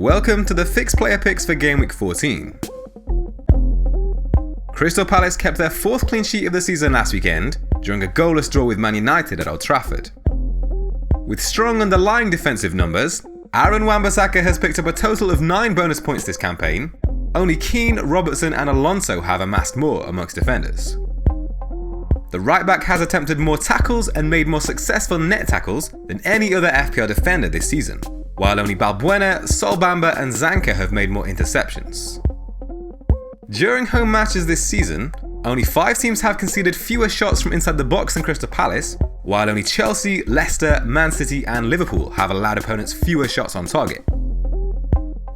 Welcome to the fixed player picks for Gameweek 14. Crystal Palace kept their fourth clean sheet of the season last weekend during a goalless draw with Man Utd at Old Trafford. With strong underlying defensive numbers, Wan-Bissaka has picked up a total of 9 bonus points this campaign. Only Keane, Robertson and Alonso have amassed more amongst defenders. The right back has attempted more tackles and made more successful net tackles than any other FPL defender this season, while only Balbuena, Solbamba and Zanka have made more interceptions. During home matches this season, only 5 teams have conceded fewer shots from inside the box than Crystal Palace, while only Chelsea, Leicester, Man City and Liverpool have allowed opponents fewer shots on target.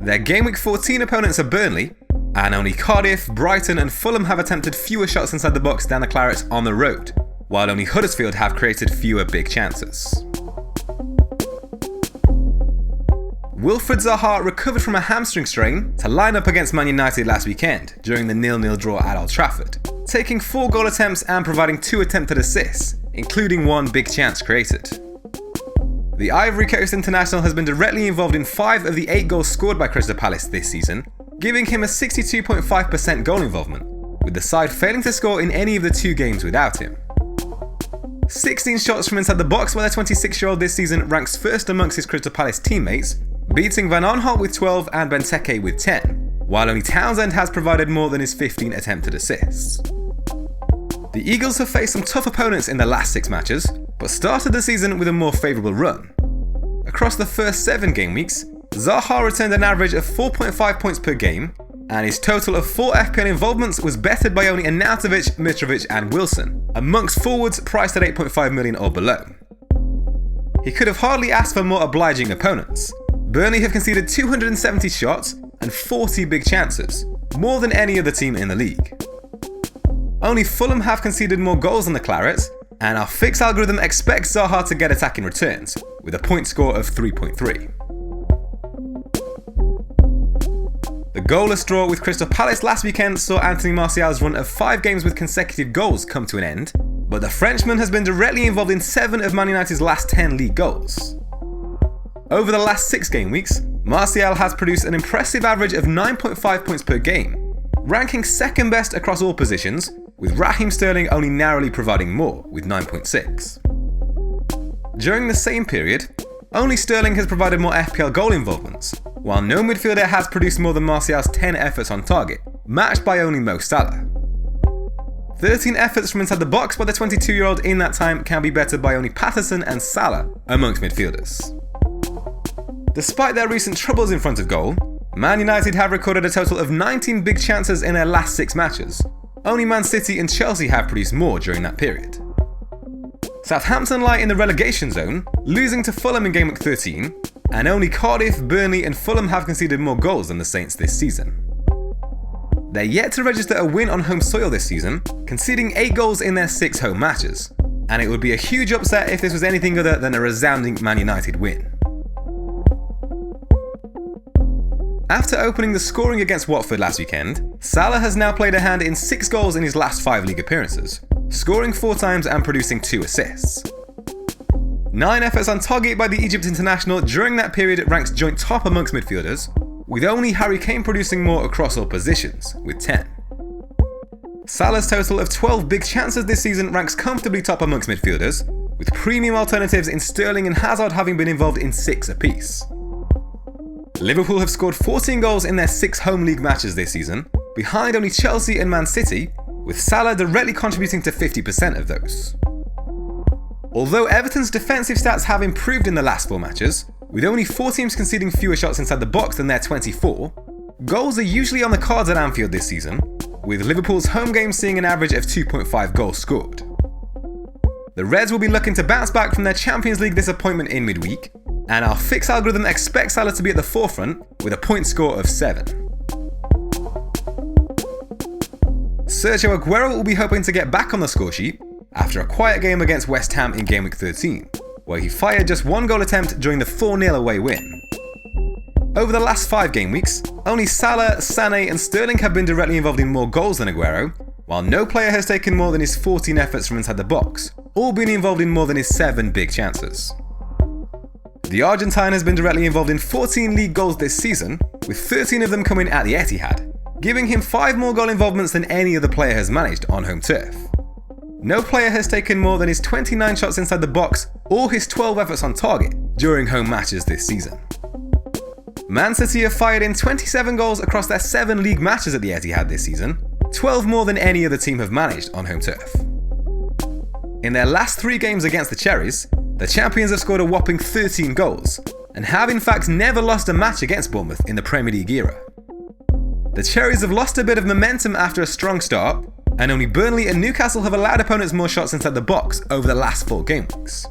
Their Gameweek 14 opponents are Burnley, and only Cardiff, Brighton and Fulham have attempted fewer shots inside the box than the Clarets on the road, while only Huddersfield have created fewer big chances. Wilfried Zaha recovered from a hamstring strain to line up against Man Utd last weekend during the 0-0 draw at Old Trafford, taking 4 goal attempts and providing 2 attempted assists, including 1 big chance created. The Ivory Coast international has been directly involved in 5 of the 8 goals scored by Crystal Palace this season, giving him a 62.5% goal involvement, with the side failing to score in any of the 2 games without him. 16 shots from inside the box, while the 26-year-old this season ranks first amongst his Crystal Palace teammates, beating Van Aanholt with 12 and Benteke with 10, while only Townsend has provided more than his 15 attempted assists. The Eagles have faced some tough opponents in the last 6 matches, but started the season with a more favourable run. Across the first 7 game weeks, Zaha returned an average of 4.5 points per game, and his total of 4 FPL involvements was bettered by only Arnautovic, Mitrovic and Wilson, amongst forwards priced at 8.5 million or below. He could have hardly asked for more obliging opponents. Burnley have conceded 270 shots and 40 big chances, more than any other team in the league. Only Fulham have conceded more goals than the Clarets, and our fixed algorithm expects Zaha to get attacking returns, with a point score of 3.3. The goalless draw with Crystal Palace last weekend saw Anthony Martial's run of 5 games with consecutive goals come to an end, but the Frenchman has been directly involved in 7 of Man United's last 10 league goals. Over the last 6 game weeks, Martial has produced an impressive average of 9.5 points per game, ranking second best across all positions, with Raheem Sterling only narrowly providing more, with 9.6. During the same period, only Sterling has provided more FPL goal involvements, while no midfielder has produced more than Martial's 10 efforts on target, matched by only Mo Salah. 13 efforts from inside the box by the 22-year-old in that time can be bettered by only Patterson and Salah amongst midfielders. Despite their recent troubles in front of goal, Man Utd have recorded a total of 19 big chances in their last 6 matches. Only Man City and Chelsea have produced more during that period. Southampton lie in the relegation zone, losing to Fulham in Gameweek 13, and only Cardiff, Burnley and Fulham have conceded more goals than the Saints this season. They're yet to register a win on home soil this season, conceding 8 goals in their 6 home matches, and it would be a huge upset if this was anything other than a resounding Man Utd win. After opening the scoring against Watford last weekend, Salah has now played a hand in 6 goals in his last 5 league appearances, scoring 4 times and producing 2 assists. 9 efforts on target by the Egypt international during that period ranks joint top amongst midfielders, with only Harry Kane producing more across all positions, with 10. Salah's total of 12 big chances this season ranks comfortably top amongst midfielders, with premium alternatives in Sterling and Hazard having been involved in 6 apiece. Liverpool have scored 14 goals in their 6 home league matches this season, behind only Chelsea and Man City, with Salah directly contributing to 50% of those. Although Everton's defensive stats have improved in the last 4 matches, with only 4 teams conceding fewer shots inside the box than their 24, goals are usually on the cards at Anfield this season, with Liverpool's home games seeing an average of 2.5 goals scored. The Reds will be looking to bounce back from their Champions League disappointment in midweek, and our fixed algorithm expects Salah to be at the forefront with a point score of 7. Sergio Agüero will be hoping to get back on the scoresheet after a quiet game against West Ham in Gameweek 13, where he fired just 1 goal attempt during the 4-0 away win. Over the last 5 game weeks, only Salah, Sané and Sterling have been directly involved in more goals than Agüero, while no player has taken more than his 14 efforts from inside the box, all being involved in more than his 7 big chances. The Argentine has been directly involved in 14 league goals this season, with 13 of them coming at the Etihad, giving him 5 more goal involvements than any other player has managed on home turf. No player has taken more than his 29 shots inside the box or his 12 efforts on target during home matches this season. Man City have fired in 27 goals across their 7 league matches at the Etihad this season, 12 more than any other team have managed on home turf. In their last 3 games against the Cherries, the champions have scored a whopping 13 goals, and have in fact never lost a match against Bournemouth in the Premier League era. The Cherries have lost a bit of momentum after a strong start, and only Burnley and Newcastle have allowed opponents more shots inside the box over the last 4 game weeks.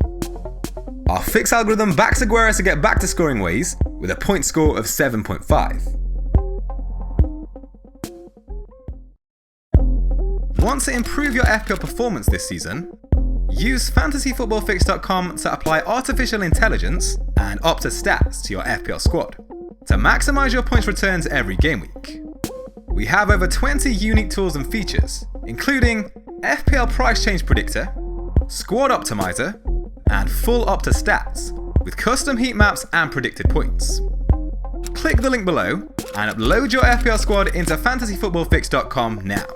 Our fix algorithm backs Agüero to get back to scoring ways with a point score of 7.5. Want to improve your FPL performance this season? Use fantasyfootballfix.com to apply artificial intelligence and Opta stats to your FPL squad to maximize your points returns every game week. We have over 20 unique tools and features, including FPL price change predictor, squad optimizer, and full Opta stats with custom heat maps and predicted points. Click the link below and upload your FPL squad into fantasyfootballfix.com now.